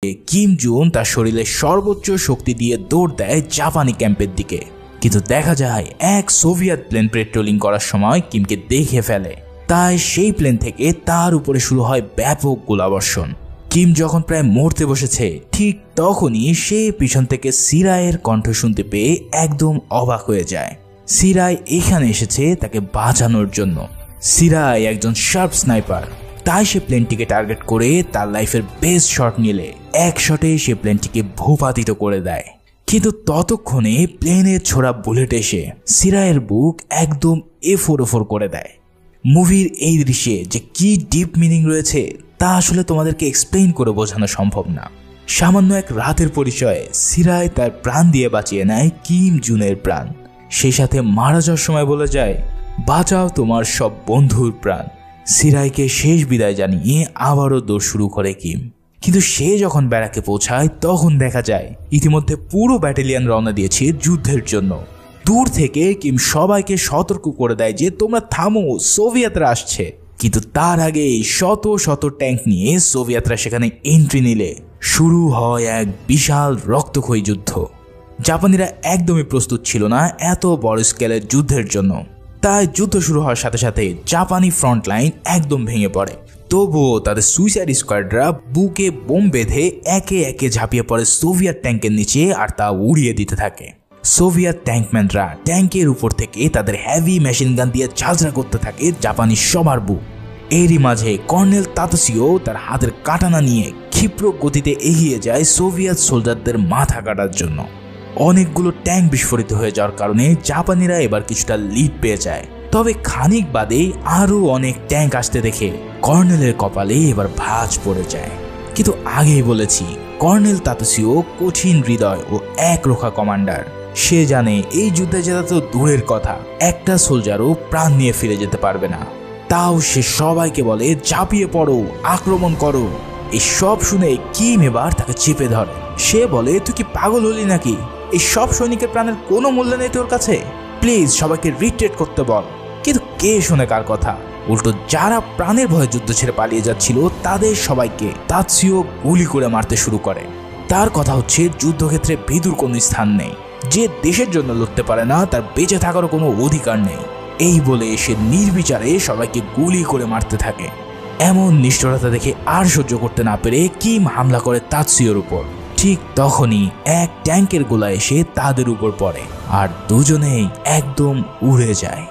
Kim June তার শরীরে সর্বোচ্চ শক্তি দিয়ে দৌড় দেয় জাপানি ক্যাম্পের দিকে, কিন্তু দেখা যায় এক সোভিয়েত প্লেন পেট্রোলিং করার সময় কিমকে দেখে ফেলে। তাই সেই প্লেন থেকে তার উপরে শুরু হয় ব্যাপক গোলাবর্ষণ। কিম যখন প্রায় মরতে বসেছে ঠিক তখনই সে পিছন থেকে সিরাইয়ের কণ্ঠ শুনতে পেয়ে একদম অবাক হয়ে যায়। সিরাই এখানে এসেছে তাকে বাঁচানোর জন্য। সিরাই একজন শার্প স্নাইপার, তাই সে প্লেনটিকে টার্গেট করে তার লাইফের বেস্ট শট নিলে এক শটে সে প্লেনটিকে ভূপাতিত করে দেয়। কিন্তু ততক্ষণে প্লেনের ছোড়া বুলেট এসে সিরাইয়ের বুক একদম এফোর করে দেয়। মুভির এই দৃশ্যে যে কি ডিপ মিনিং রয়েছে তা আসলে তোমাদেরকে এক্সপ্লেইন করে বোঝানো সম্ভব না। সামান্য এক রাতের পরিচয়ে সিরাই তার প্রাণ দিয়ে বাঁচিয়ে নেয় কিম জুনের প্রাণ। সেই সাথে মারা যাওয়ার সময় বলে যায়, বাঁচাও তোমার সব বন্ধুর প্রাণ। সিরাইকে শেষ বিদায় জানিয়ে আবারও দৌড় শুরু করে কিম। কিন্তু সে যখন ব্যারাকে পৌঁছায় তখন দেখা যায় ইতিমধ্যে পুরো ব্যাটালিয়ন রওনা দিয়েছে যুদ্ধের জন্য। দূর থেকে কিম সবাইকে সতর্ক করে দেয় যে তোমরা থামো, সোভিয়েতরা আসছে। কিন্তু তার আগে শত শত ট্যাঙ্ক নিয়ে সোভিয়েতরা সেখানে এন্ট্রি নিলে শুরু হয় এক বিশাল রক্তক্ষয়ী যুদ্ধ। জাপানিরা একদমই প্রস্তুত ছিল না এত বড় স্কেলের যুদ্ধের জন্য। তাই যুদ্ধ শুরু হওয়ার সাথে সাথে জাপানি ফ্রন্ট লাইন একদম ভেঙে পড়ে। তবুও তাদের সুইসাইড স্কোয়াডরা বুকে বোম বেঁধে একে একে ঝাঁপিয়ে পড়ে সোভিয়েত ট্যাঙ্কের নিচে আর তা উড়িয়ে দিতে থাকে। সোভিয়েত ট্যাঙ্কম্যানরা ট্যাঙ্কের উপর থেকে তাদের হেভি মেশিন গান দিয়ে ঝাঁঝরা করতে থাকে জাপানি সবার বুক। এরই মাঝে কর্নেল তাতসিও তার হাতের কাটানা নিয়ে ক্ষিপ্র গতিতে এগিয়ে যায় সোভিয়েত সোলজারদের মাথা কাটার জন্য। অনেকগুলো ট্যাঙ্ক বিস্ফোরিত হয়ে যাওয়ার কারণে জাপানিরা এবার কিছুটা লিড পেয়ে যায়। তবে খানিক বাদেই আরও অনেক ট্যাঙ্ক আসতে দেখে কর্নেলের কপালে এবার ভাঁজ পড়ে যায়। কিন্তু আগেই বলেছি, কর্নেল তাতসিও কঠিন হৃদয় ও একরোখা কমান্ডার। সে জানে এই যুদ্ধে জেতা তো দূরের কথা, একটা সোলজারও প্রাণ নিয়ে ফিরে যেতে পারবে না। তাও সে সবাইকে বলে ঝাঁপিয়ে পড়ো, আক্রমণ করো। এই সব শুনে কিম এবার তাকে চেপে ধরে। সে বলে, তুই কি পাগল হলি নাকি? এই সব সৈনিকের প্রাণের কোনো মূল্য নেই তোর কাছে? প্লিজ সবাইকে রিট্রিট করতে বল। কিন্তু কে শোনে কার কথা? উল্টো যারা প্রাণের ভয়ে যুদ্ধ ছেড়ে পালিয়ে যাচ্ছিল তাদের সবাইকে তাতসিও গুলি করে মারতে শুরু করে। তার কথা হচ্ছে যুদ্ধক্ষেত্রে ভীতুর কোনো স্থান নেই। যে দেশের জন্য লড়তে পারে না তার বেঁচে থাকারও কোনো অধিকার নেই। এই বলে সে নির্বিচারে সবাইকে গুলি করে মারতে থাকে। এমন নিষ্ঠুরতা দেখে আর সহ্য করতে না পেরে কিম হামলা করে তাতসিওর উপর। ঠিক তখনই এক ট্যাঙ্কের গোলা এসে তাদের উপর পড়ে আর দুজনেই একদম উড়ে যায়।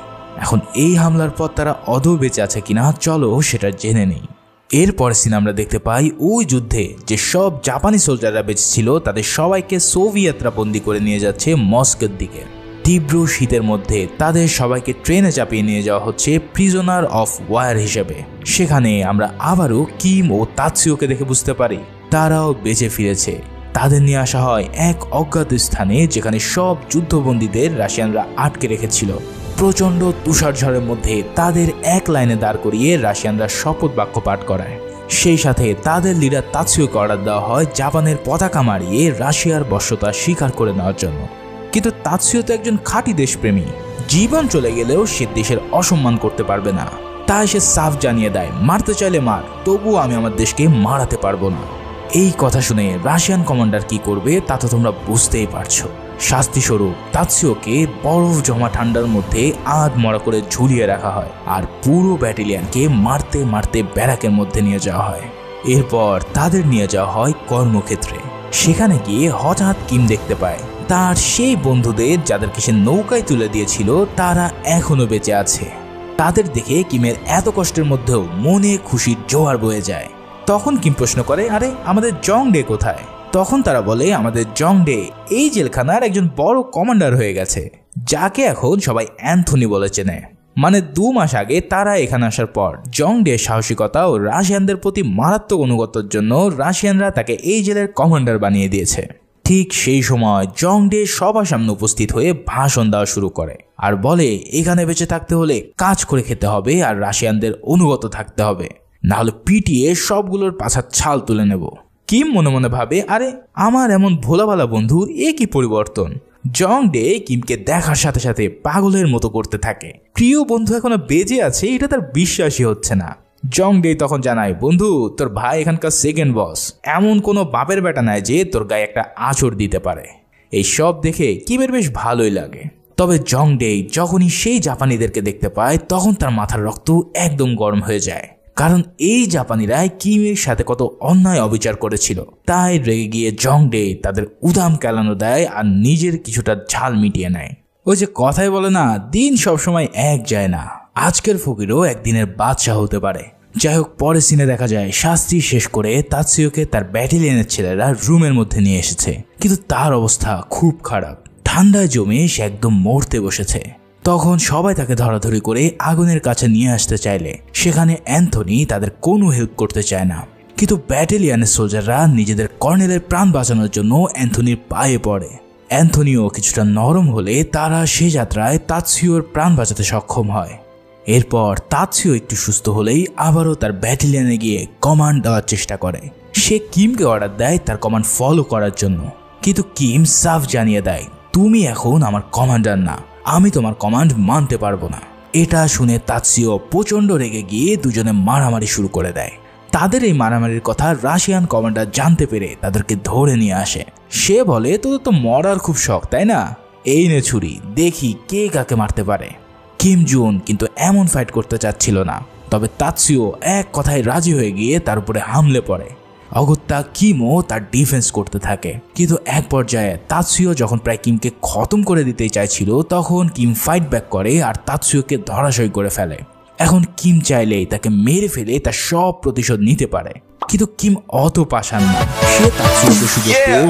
এখন এই হামলার পর তারা আদৌ বেঁচে আছে কিনা চলো সেটা জেনে নেই। এরপর সিন আমরা দেখতে পাই ওই যুদ্ধে যে সব জাপানি সোলজাররা বেঁচে ছিল তাদের সবাইকে সোভিয়েতরা বন্দি করে নিয়ে যাচ্ছে মস্কোর দিকে। তীব্র শীতের মধ্যে তাদের সবাইকে ট্রেনে চাপিয়ে নিয়ে যাওয়া হচ্ছে প্রিজনার অফ ওয়ার হিসেবে। সেখানে আমরা আবারও কিম ও তাতসিওকে দেখে বুঝতে পারি তারাও বেঁচে ফিরেছে। তাদের নিয়ে আসা হয় এক অজ্ঞাত স্থানে যেখানে সব যুদ্ধবন্দীদের রাশিয়ানরা আটকে রেখেছিল। প্রচণ্ড তুষারঝড়ের মধ্যে তাদের এক লাইনে দাঁড় করিয়ে রাশিয়ানরা শপথ বাক্য পাঠ করায়। সেই সাথে তাদের লিডার তাতসিওকে অর্ডার দেওয়া হয় জাপানের পতাকা মারিয়ে রাশিয়ার বশ্যতা স্বীকার করে নেওয়ার জন্য। কিন্তু তাতসিও তো একজন খাঁটি দেশপ্রেমী, জীবন চলে গেলেও সে দেশের অসম্মান করতে পারবে না। তাই সে সাফ জানিয়ে দেয়, মারতে চাইলে মার, তবুও আমি আমার দেশকে মারাতে পারবো না। এই কথা শুনে রাশিয়ান কমান্ডার কি করবে তা তো তোমরা বুঝতেই পারছো। শাস্তিস্বরূপ তাতসিওকে বরফ জমা ঠান্ডার মধ্যে আধ মরা করে ঝুলিয়ে রাখা হয় আর পুরো ব্যাটালিয়নকে মারতে মারতে ব্যারাকের মধ্যে নিয়ে যাওয়া হয়। এরপর তাদের নিয়ে যাওয়া হয় কর্মক্ষেত্রে। সেখানে গিয়ে হঠাৎ কিম দেখতে পায় তার সেই বন্ধুদের যাদেরকে সে নৌকায় তুলে দিয়েছিল তারা এখনো বেঁচে আছে। তাদের দেখে কিমের এত কষ্টের মধ্যেও মনে খুশির জোয়ার বয়ে যায়। তখন কিম প্রশ্ন করে, আরে আমাদের জং ডে কোথায়? তখন তারা বলে, আমাদের জং ডে এই জেলখানার একজন বড় কমান্ডার হয়ে গেছে, যাকে এখন সবাই অ্যান্থনি বলে চেনে। মানে 2 মাস আগে তারা এখানে আসার পর জং ডে সাহসিকতা ও রাশিয়ানদের প্রতি মারাত্মক অনুগত্যের জন্য রাশিয়ানরা তাকে এই জেলের কমান্ডার বানিয়ে দিয়েছে। ঠিক সেই সময় জং ডে সবার সামনে উপস্থিত হয়ে ভাষণ দেওয়া শুরু করে আর বলে, এখানে বেঁচে থাকতে হলে কাজ করে খেতে হবে আর রাশিয়ানদের অনুগত থাকতে হবে, না হলে পিটিয়ে সবগুলোর পাছার ছাল তুলে নেব। কিম মনে মনে ভাবে, আরে আমার এমন ভোলা ভালা বন্ধুর এ কি পরিবর্তন। জং ডে কিমকে দেখার সাথে সাথে পাগলের মতো করতে থাকে। প্রিয় বন্ধু এখনো বেঁচে আছে এটা তার বিশ্বাসই হচ্ছে না। জং ডে তখন জানায়, বন্ধু তোর ভাই এখানকার সেকেন্ড বস, এমন কোনো বাপের বেটা নাই যে তোর গায়ে একটা আঁচড় দিতে পারে। এই সব দেখে কিমের বেশ ভালোই লাগে। তবে জং ডে যখনই সেই জাপানিদেরকে দেখতে পায় তখন তার মাথার রক্ত একদম গরম হয়ে যায়, কারণ এই জাপানিরাই কিমের সাথে কত অন্যায় অবিচার করেছিল। তাই রেগে গিয়ে জং ডে তাদের উদাম কেলানো দেয় আর নিজের কিছুটা ঝাল মিটিয়ে নেয়। ওই যে কথাই বলে না, দিন সবসময় এক যায় না, আজকের ফকিরও একদিনের বাদশাহ হতে পারে। যাই হোক, পরের সিনে দেখা যায় শাস্তি শেষ করে তাৎসুয়োকে তার ব্যাটালিয়নের ছেলেরা রুমের মধ্যে নিয়ে এসেছে, কিন্তু তার অবস্থা খুব খারাপ। ঠান্ডায় জমে সে একদম মরতে বসেছে। তখন সবাই তাকে ধরাধরি করে আগুনের কাছে নিয়ে আসতে চাইলে সেখানে অ্যান্থনি তাদের কোনো হেল্প করতে চায় না। কিন্তু ব্যাটালিয়নের সোলজাররা নিজেদের কর্নেলের প্রাণ বাঁচানোর জন্য অ্যান্থনির পায়ে পড়ে। অ্যান্থনিও কিছুটা নরম হলে তারা সে যাত্রায় তাৎসুয়োর প্রাণ বাঁচাতে সক্ষম হয়। এরপর তাৎসুয়ো একটু সুস্থ হলেই আবারও তার ব্যাটালিয়নে গিয়ে কমান্ড দেওয়ার চেষ্টা করে। সে কিমকে অর্ডার দেয় তার কমান্ড ফলো করার জন্য, কিন্তু কিম সাফ জানিয়ে দেয়, তুমি এখন আমার কমান্ডার না, আমি তোমার কমান্ড মানতে পারবো না। এটা শুনে তাৎসুয়ো প্রচণ্ড রেগে গিয়ে দুজনে মারামারি শুরু করে দেয়। তাদের এই মারামারির কথা রাশিয়ান কমান্ডার জানতে পেরে তাদেরকে ধরে নিয়ে আসে। সে বলে, তোদের তো মরার খুব শখ তাই না, এই নে ছুরি, দেখি কে কাকে মারতে পারে। কিম জুন কিন্তু এমন ফাইট করতে চাচ্ছিল না, তবে তাৎসুয়ো এক কথায় রাজি হয়ে গিয়ে তার উপরে হামলে পড়ে। অগত্যা কিমও তার ডিফেন্স করতে থাকে, কিন্তু এক পর্যায়ে তাৎসুয়ো যখন প্রায় কিমকে খতম করে দিতে চাইছিল তখন কিম ফাইট ব্যাক করে আর তাৎসুয়োকে ধরাশয়ী করে ফেলে। এখন কিম চাইলেই তাকে মেরে ফেলে তার সব প্রতিশোধ নিতে পারে, কিন্তু কিম অত পাষাণ না। সে তাৎসুয়োকে সুযোগ পেয়েও